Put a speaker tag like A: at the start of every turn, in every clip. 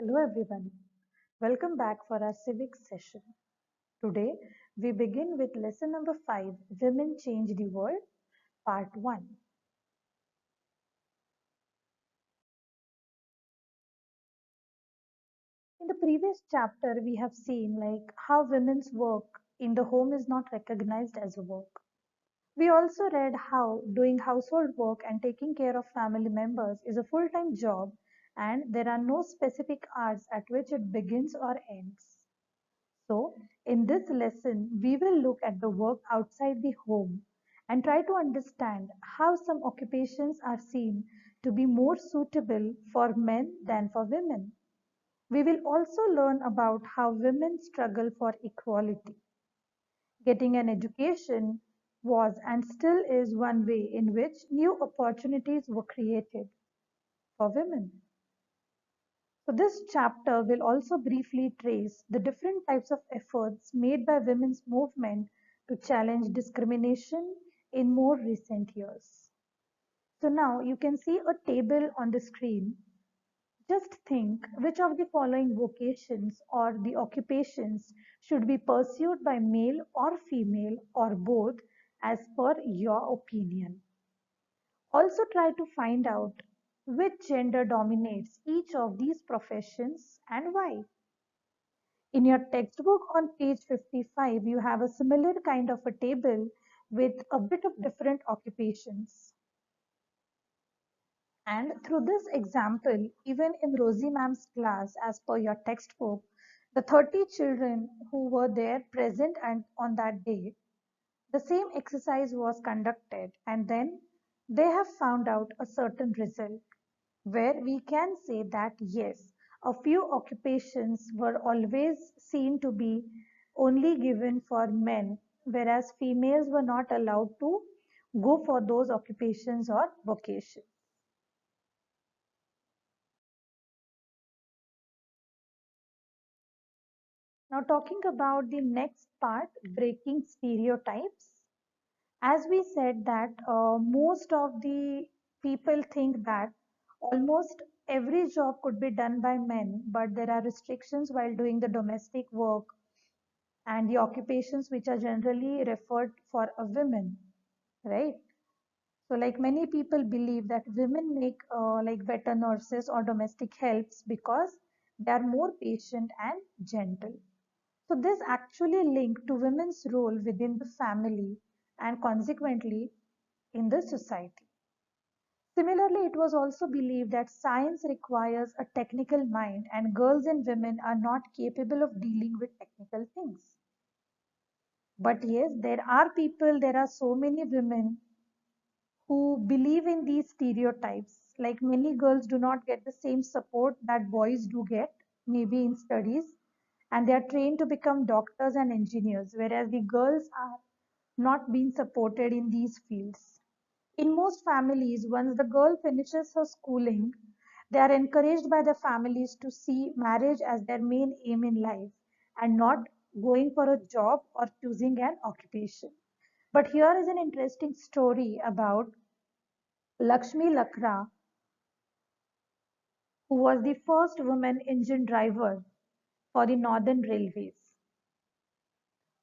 A: Hello everyone. Welcome back for our civics session. Today we begin with lesson number 5, Women Change the World, part 1. In the previous chapter we have seen how women's work in the home is not recognized as a work. We also read how doing household work and taking care of family members is a full-time job and there are no specific hours at which it begins or ends. So, in this lesson, we will look at the work outside the home and try to understand how some occupations are seen to be more suitable for men than for women. We will also learn about how women struggle for equality. Getting an education was and still is one way in which new opportunities were created for women. So this chapter will also briefly trace the different types of efforts made by women's movement to challenge discrimination in more recent years. So now you can see a table on the screen. Just think which of the following vocations or the occupations should be pursued by male or female or both as per your opinion. Also try to find out which gender dominates each of these professions and why. In your textbook on page 55, you have a similar kind of a table with a bit of different occupations. And through this example, even in Rosie ma'am's class, as per your textbook, the 30 children who were there present and on that day, the same exercise was conducted and then they have found out a certain result where we can say that yes, a few occupations were always seen to be only given for men, whereas females were not allowed to go for those occupations or vocations. Now, talking about the next part, breaking stereotypes. As we said that most of the people think that almost every job could be done by men, but there are restrictions while doing the domestic work and the occupations which are generally referred for a women, right? So like many people believe that women make like better nurses or domestic helps because they are more patient and gentle. So this actually linked to women's role within the family and consequently in the society. Similarly, it was also believed that science requires a technical mind and girls and women are not capable of dealing with technical things. But yes, there are so many women who believe in these stereotypes. Like many girls do not get the same support that boys do get, maybe in studies, and they are trained to become doctors and engineers, whereas the girls are not being supported in these fields. In most families, once the girl finishes her schooling, they are encouraged by their families to see marriage as their main aim in life and not going for a job or choosing an occupation. But here is an interesting story about Lakshmi Lakra, who was the first woman engine driver for the Northern Railways.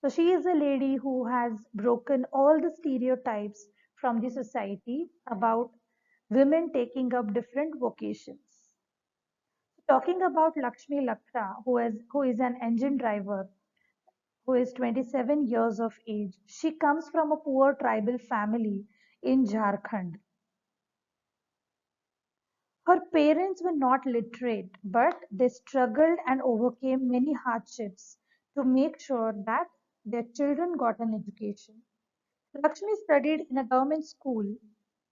A: So she is a lady who has broken all the stereotypes from the society about women taking up different vocations. Talking about Lakshmi Lakra, who is an engine driver, who is 27 years of age. She comes from a poor tribal family in Jharkhand. Her parents were not literate, but they struggled and overcame many hardships to make sure that their children got an education. Lakshmi studied in a government school.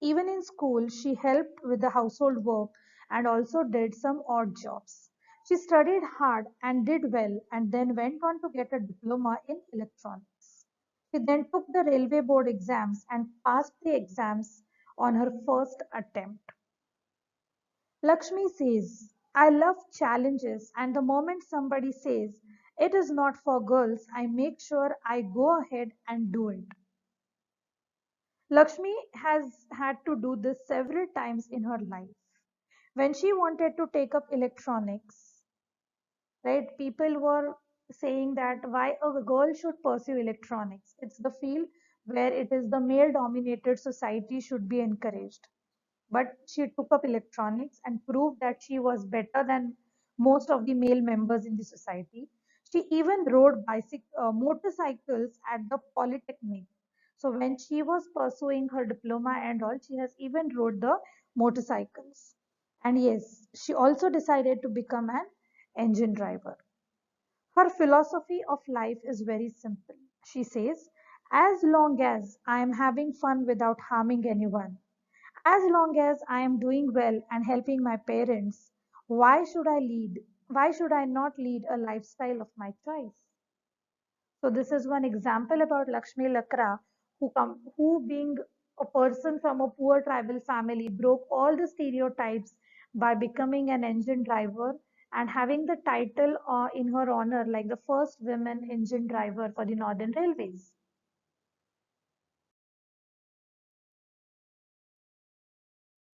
A: Even in school, she helped with the household work and also did some odd jobs. She studied hard and did well and then went on to get a diploma in electronics. She then took the railway board exams and passed the exams on her first attempt. Lakshmi says, I love challenges, and the moment somebody says it is not for girls, I make sure I go ahead and do it. Lakshmi has had to do this several times in her life. When she wanted to take up electronics, right? People were saying that why a girl should pursue electronics. It's the field where it is the male dominated society should be encouraged. But she took up electronics and proved that she was better than most of the male members in the society. She even rode motorcycles at the Polytechnic. So when she was pursuing her diploma and all, she has even rode the motorcycles. And yes, she also decided to become an engine driver. Her philosophy of life is very simple. She says, as long as I am having fun without harming anyone, as long as I am doing well and helping my parents, why should I lead? Why should I not lead a lifestyle of my choice? So this is one example about Lakshmi Lakra, who being a person from a poor tribal family, broke all the stereotypes by becoming an engine driver and having the title in her honor, like the first women engine driver for the Northern Railways.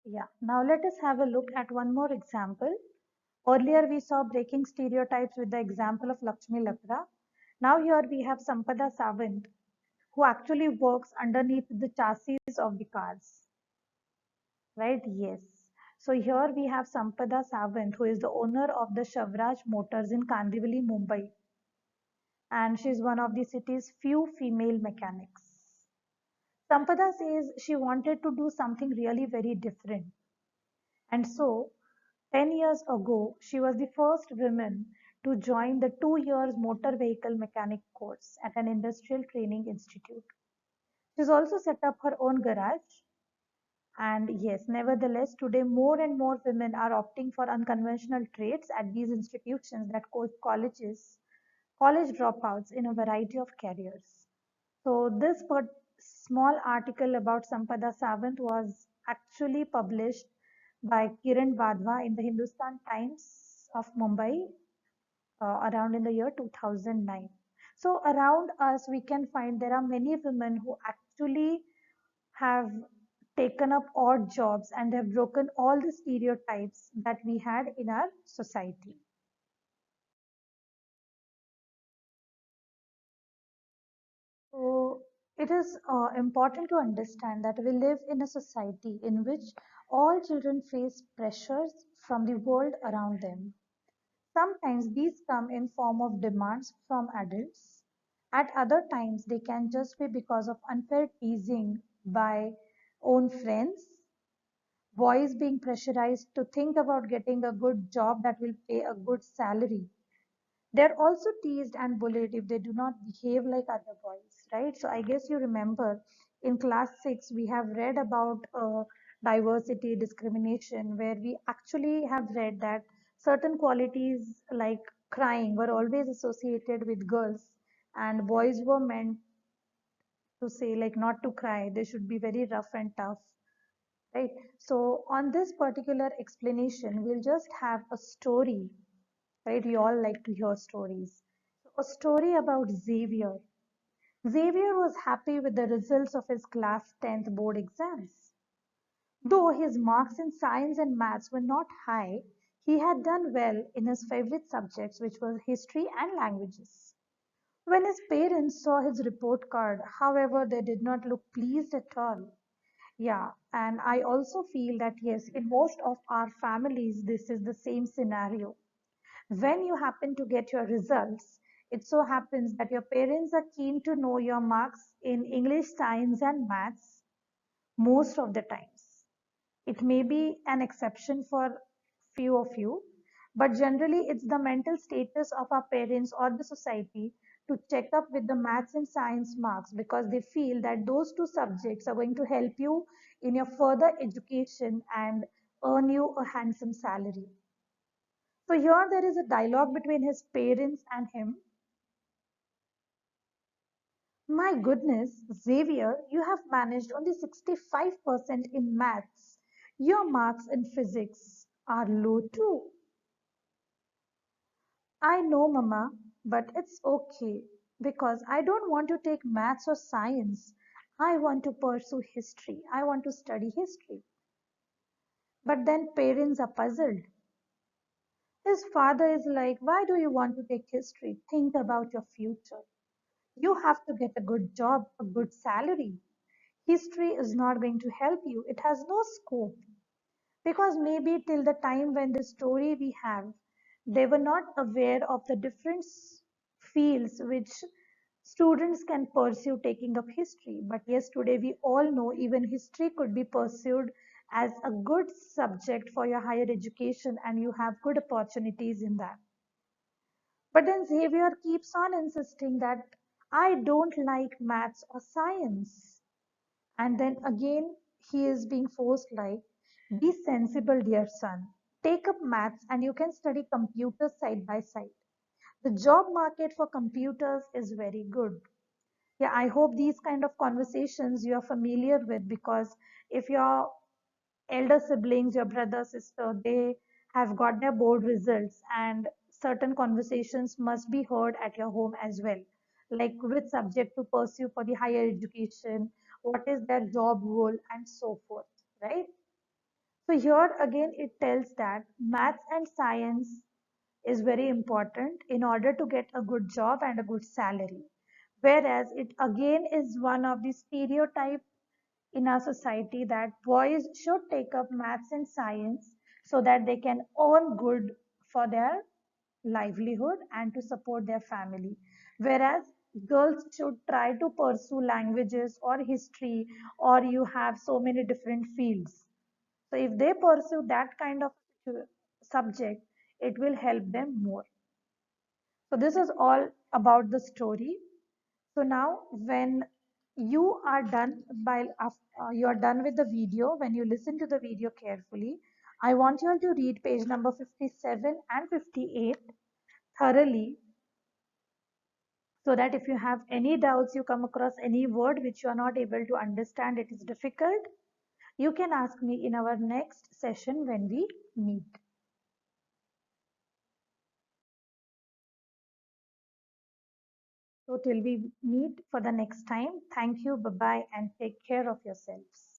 A: Yeah. Now let us have a look at one more example. Earlier we saw breaking stereotypes with the example of Lakshmi Lakra. Now here we have Sampada Sawant, who actually works underneath the chassis of the cars, right? Yes. So here we have Sampada Sawant, who is the owner of the Shavraj Motors in Kandivali, Mumbai, and she's one of the city's few female mechanics. Sampada says she wanted to do something really very different. And so, 10 years ago, she was the first woman to join the 2 years motor vehicle mechanic course at an industrial training institute. She's also set up her own garage. And yes, nevertheless, today more and more women are opting for unconventional trades at these institutions that coach college dropouts in a variety of careers. So this small article about Sampada Sawant was actually published by Kiran Wadhwa in the Hindustan Times of Mumbai around in the year 2009. So around us, we can find there are many women who actually have taken up odd jobs and have broken all the stereotypes that we had in our society. So it is important to understand that we live in a society in which all children face pressures from the world around them. Sometimes these come in form of demands from adults. At other times, they can just be because of unfair teasing by own friends, boys being pressurized to think about getting a good job that will pay a good salary. They're also teased and bullied if they do not behave like other boys, right? So I guess you remember in class 6, we have read about diversity discrimination, where we actually have read that certain qualities like crying were always associated with girls, and boys were meant to say, like, not to cry, they should be very rough and tough, right? So on this particular explanation, we'll just have a story, right? We all like to hear stories. A story about Xavier. Xavier was happy with the results of his class 10th board exams. Though his marks in science and maths were not high, he had done well in his favorite subjects, which were history and languages. When his parents saw his report card, however, they did not look pleased at all. Yeah, and I also feel that yes, in most of our families, this is the same scenario. When you happen to get your results, it so happens that your parents are keen to know your marks in English, science, and maths most of the times. It may be an exception for few of you, but generally it's the mental status of our parents or the society to check up with the maths and science marks because they feel that those two subjects are going to help you in your further education and earn you a handsome salary. So here there is a dialogue between his parents and him. My goodness, Xavier, you have managed only 65% in maths. Your marks in physics are low too. I know, Mama, but it's okay because I don't want to take maths or science. I want to pursue history. I want to study history. But then parents are puzzled. His father is like, why do you want to take history? Think about your future. You have to get a good job, a good salary. History is not going to help you. It has no scope. Because maybe till the time when the story we have, they were not aware of the different fields which students can pursue taking up history. But yes, today we all know even history could be pursued as a good subject for your higher education, and you have good opportunities in that. But then Xavier keeps on insisting that I don't like maths or science. And then again, he is being forced like, be sensible, dear son. Take up maths and you can study computers side by side. The job market for computers is very good. Yeah, I hope these kind of conversations you are familiar with, because if your elder siblings, your brother, sister, they have got their board results, and certain conversations must be heard at your home as well. Like which subject to pursue for the higher education, what is their job role, and so forth, right? So here again, it tells that maths and science is very important in order to get a good job and a good salary. Whereas it again is one of the stereotype in our society that boys should take up maths and science so that they can earn good for their livelihood and to support their family. Whereas girls should try to pursue languages or history, or you have so many different fields. So if they pursue that kind of subject, it will help them more. So this is all about the story. So now when you are done you are done with the video, when you listen to the video carefully, I want you all to read page number 57 and 58 thoroughly, so that if you have any doubts, you come across any word which you are not able to understand, it is difficult, you can ask me in our next session when we meet. So till we meet for the next time, thank you, bye bye, and take care of yourselves.